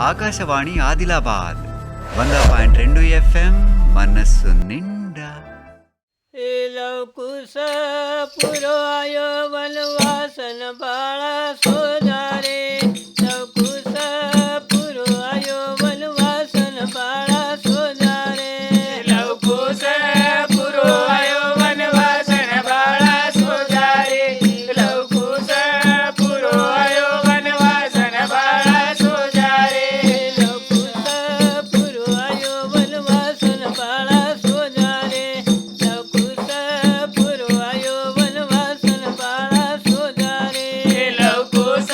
Akashvani Adilabad 100.2 FM మనస్సు నిండా. हे लवकुश पुरोयो वनवासन बाळा सोजारे लवकुश पुरोयो वनवासन बाळा सोजारे लवकुश पुरोयो वनवासन बाळा सोजारे लवकुश पुरोयो वनवासन बाळा सोजारे लवकुश पुरोयो वनवासन बाळा सोजारे लवकुश पुरोयो वनवासन बाळा सोजारे लवकुश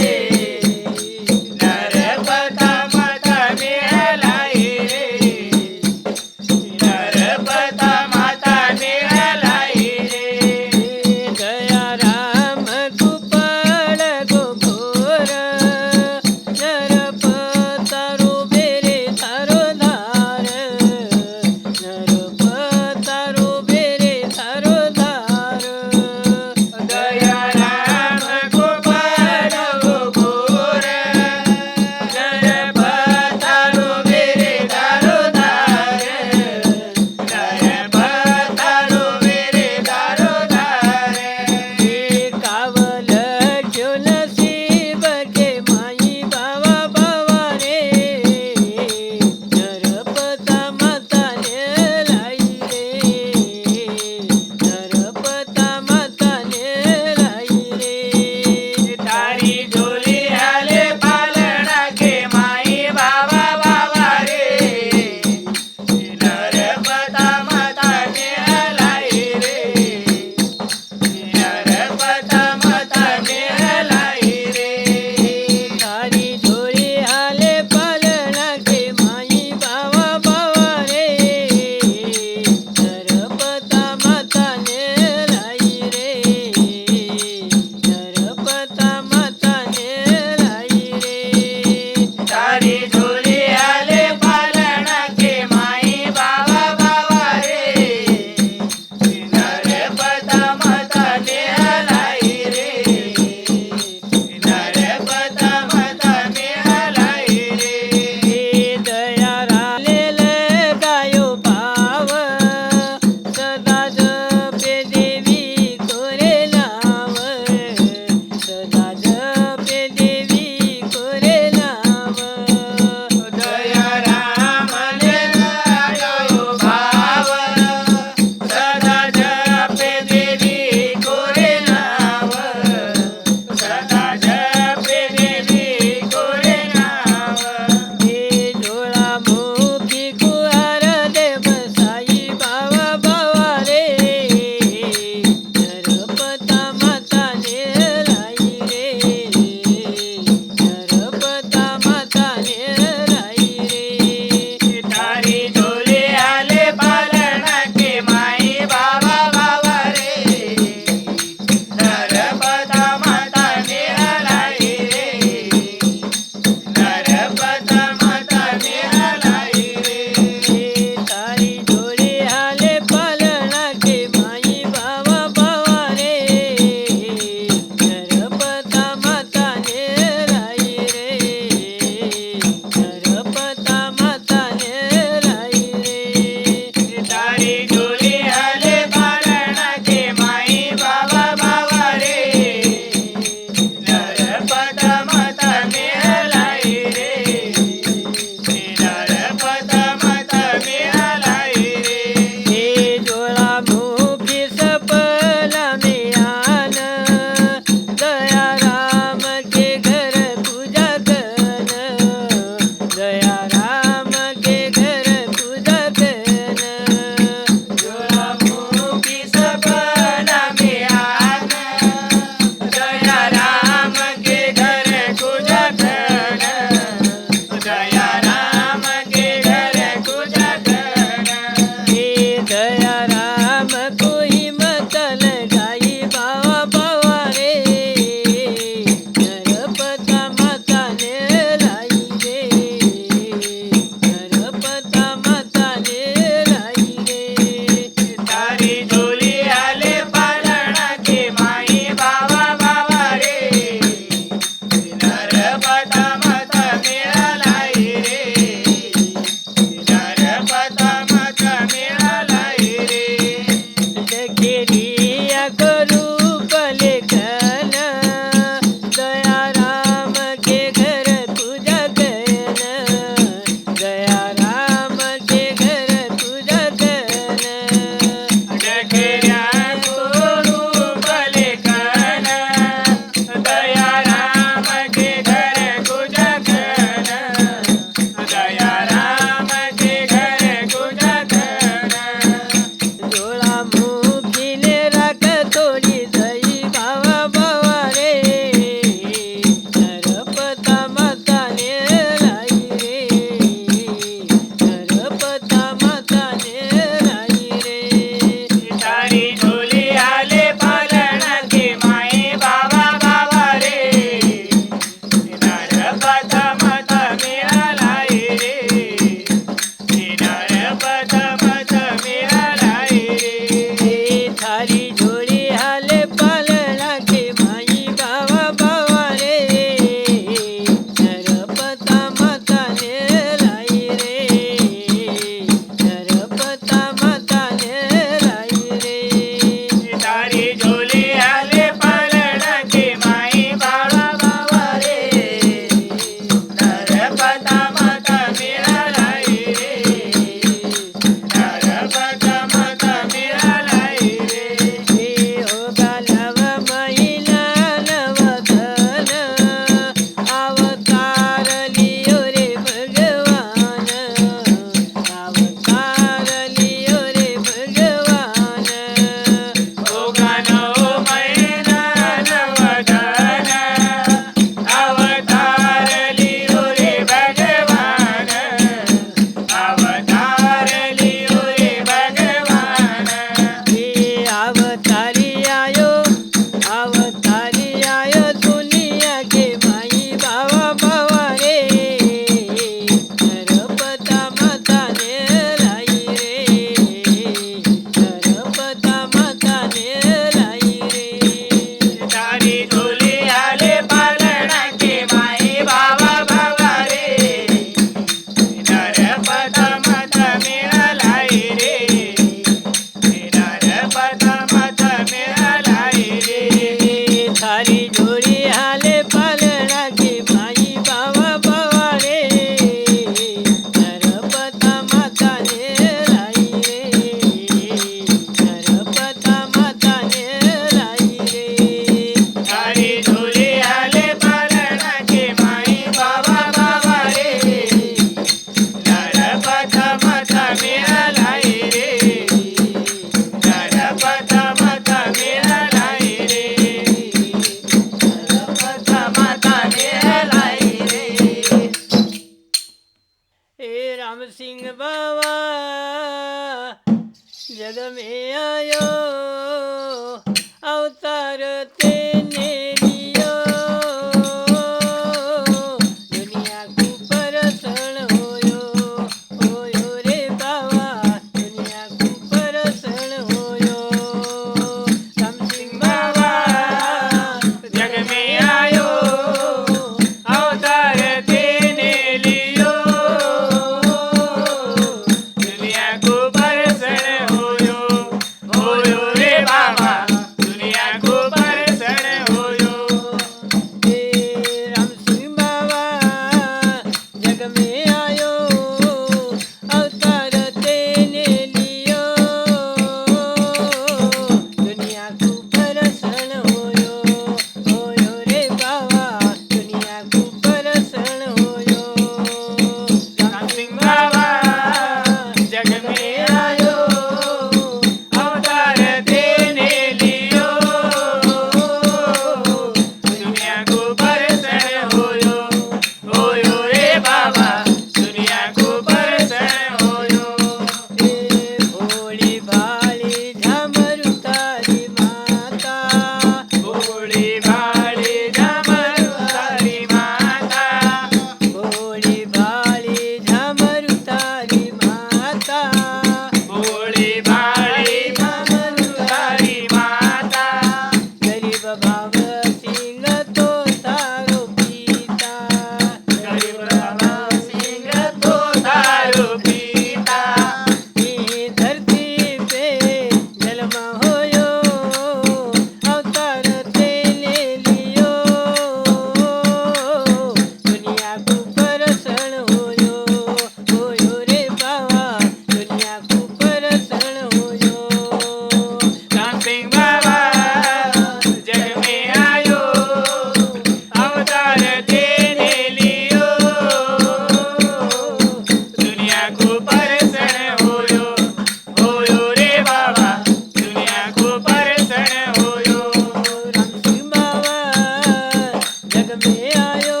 जग में आयो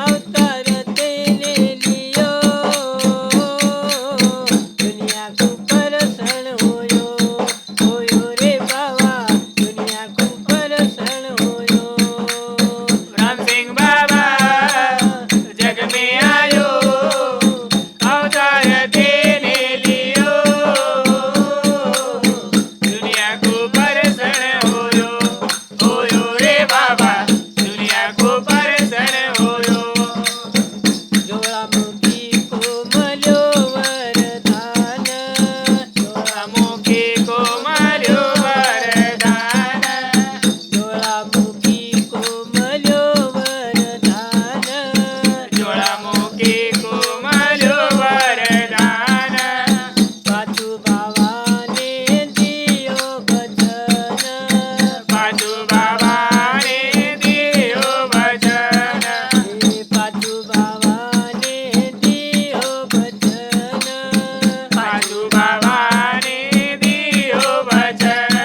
अवतार तेने लियो दुनिया को परसण होयो रे बाबा दुनिया को परसण होयो राम सिंह बाबा जग में आयो अवतार देने लियो दुनिया को परसण होयो रे बाबा दुनिया को परसण होयो ज्वालामुखी को मल्यो वरदान ज्वालामुखी को मल्यो वरदान ज्वालामुखी को मल्यो वरदान ज्वालामुखी को मल्यो वरदान पाचू बाबाने दियो वचन पाचू बाबाने दियो वचन पाचू बाबाने दियो वचन पाचू बाबाने दियो वचन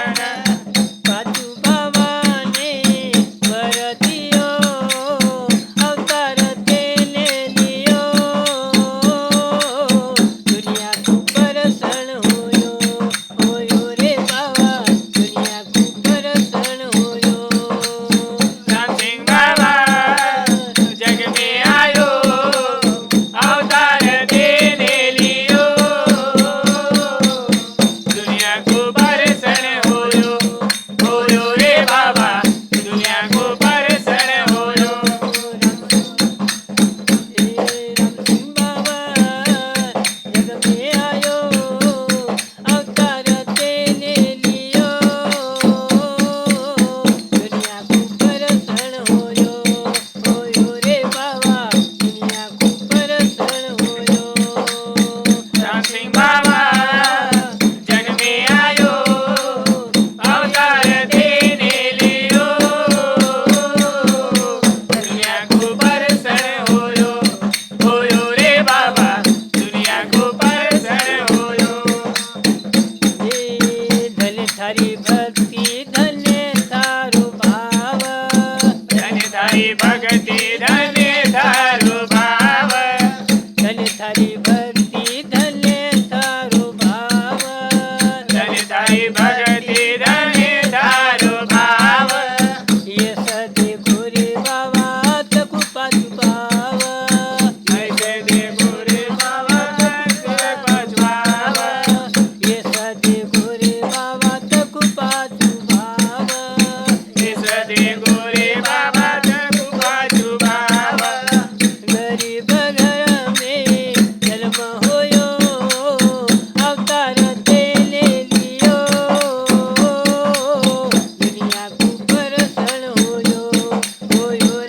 पाचू बाबाने वर दियो अवतार तेने लियो दुनिया को परसण होयो रे बाबा दुनिया को परसण होयो राम सिंह बाबा जग में आयो अवतार देने लियो दुनिया को परसण होयो रे बाबा दुनिया को परसण होयो राम सिंह बाबा जग में आयो अवतार तेने लियो दुनिया को परसण होयो रे बाबा दुनिया को परसण होयो राम सिंह बाबा जग में आयो अवतार देने लियो दुनिया को परसण होयो रे बाबा दुनिया को परसण होयो धन थारी भक्ति धन थारो भाव धन थारी भक्ति धन थारो भाव धन थारी भक्ति धन थारो भाव धन थारी भक्ति धन थारो भाव ये सदे गोरे बाबा तकु पाचु पाव ऐसे देखो रे बाबा तेरे पछवाव ये सदे गोरे बाबा तकु पाचु भाव इस देखो रे बाबा तकु पाछू भाव गरीब घर में जन्म होयो अवतार तेने लियो दुनिया को परसण होयो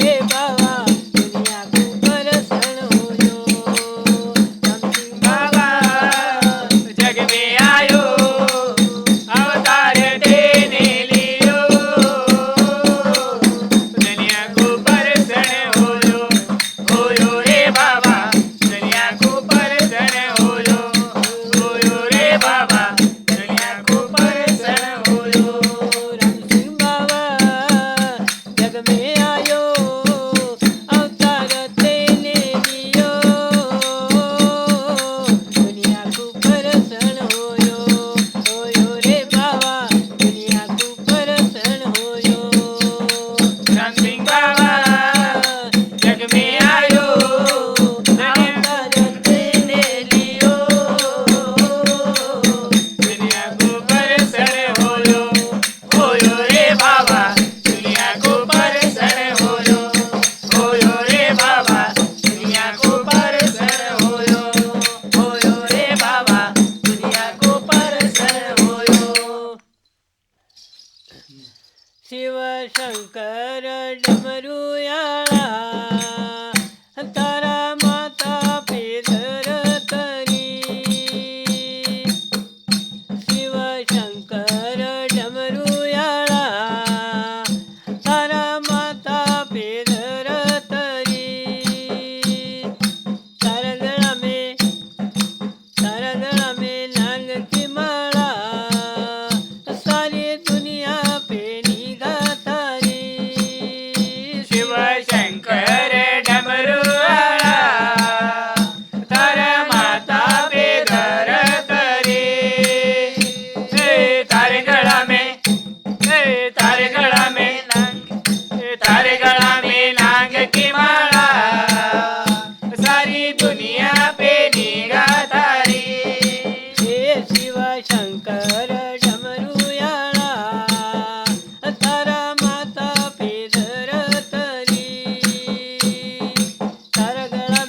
रे बाबा दुनिया को परसण होयो राम सिंह बाबा जग में आयो अवतार देने लियो दुनिया को परसण होयो रे बाबा दुनिया को परसण होयो रे बाबा दुनिया को परसण होयो राम सिंह बाबा जग में आयो अवतार तेने लियो दुनिया को परसण होयो रे बाबा दुनिया को परसण होयो राम सिंह बाबा जग में आयो अवतार तेने लियो दुनिया को परसण होयो रे बाबा दुनिया को परसण होयो रे बाबा दुनिया को परसण होयो रे बाबा दुनिया को परसण होयो शिव शंकर डमरुयाळा तारा माता पेधर तरी शिव शंकर डमरुयाळा तारा माता पेधर तरी तारगळा में नांग की माळा सारी दुनिया पे निगाह तारी गळा में नाग की माला सारी दुनिया पे निगाह थारी हे शिव शंकर डमरुयाळा तारा माता पेदर तरी तारा गळा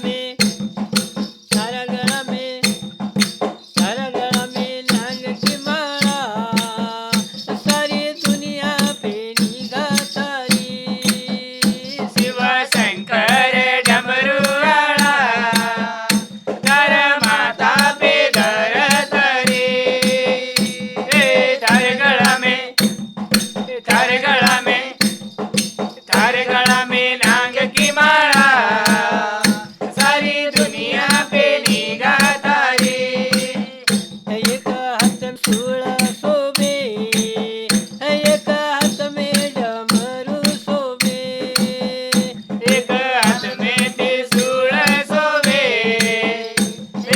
में नाग की माला सारी दुनिया पे निगाह तारी शिव शंकर डमरुआला तर माता पे दर तरी थारे गळा में नाग की माला सारी दुनिया पे निगाह तारी एक हात में सूळ शोभे एक हात में डमरू शोभे एक हाथ में त्रिशूल शोभे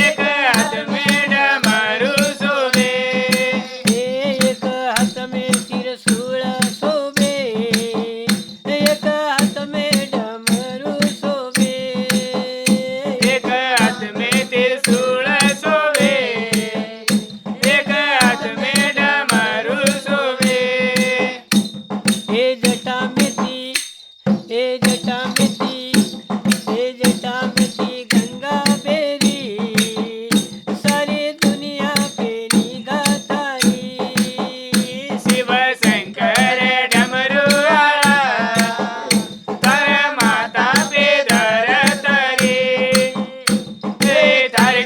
एक हाथ में डमरू शोभे एक हात में त्रिशूळ शोभे एक हात में डमरू शोभे एक हाथ में त्रिशूल शोभे एक हाथ में डमरू शोभे हे जटा में थी गंगा बेरी सारी दुनिया पे निगाह तारी शिव शंकर डमरुआला तर माता पे दर तरी थारे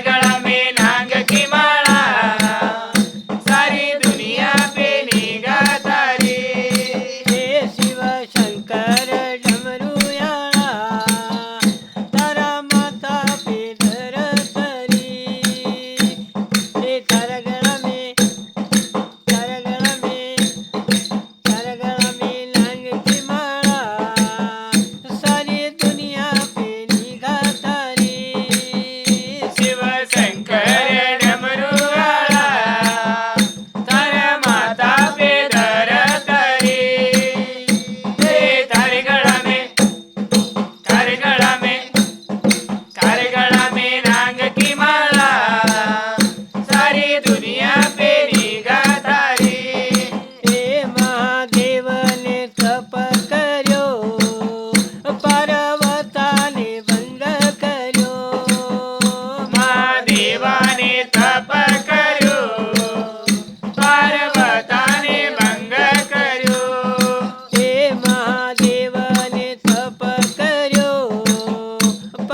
गळा में नाग की माला सारी दुनिया पे निगाह तारी हे शिव शंकर डमरुयाळा तारा माता पेदर तरी हे तारा गळा में नाग की माला सारी दुनिया पे निगाह तारी शिव शंकर डमरुआला तर माता पे दर तरी थारे गळा में नाग की माला सारी दुनिया पे निगाह तारी हे महादेव ने तप कर्यो पार्वताने भंग कर्यो महादेवाने तप कर्यो पार्वताने भंग कर्यो हे महादेव ने तप कर्यो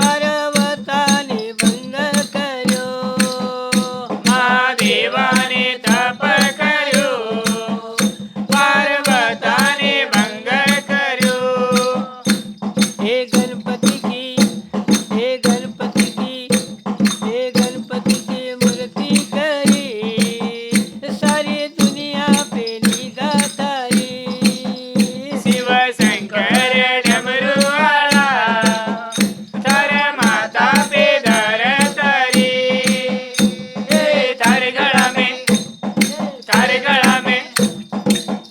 पार्वताने भंग कर्यो महादेवाने तप कर्यो पार्वताने भंग कर्यो हे गणपति की मूर्ति करी सारी दुनिया पे निगाह तारी शिव शंकर डमरुआला तर माता पे दर तरी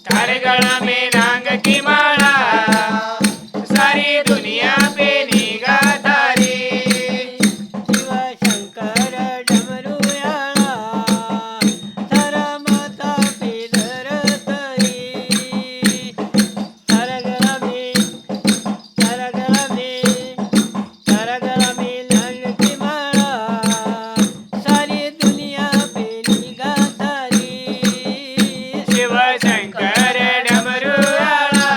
थारे गळा में नाग की माला सारी दुनिया पे निगाह तारी शिव शंकर डमरुयाळा तारा माता पेदर तरी तारा गळा में नाग की माला सारी दुनिया पे निगाह तारी शिव शंकर डमरुआला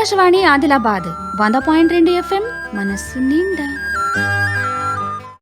ఆకాశవాణి ఆదిలాబాద్ 100.2 FM మనస్సు నిండా.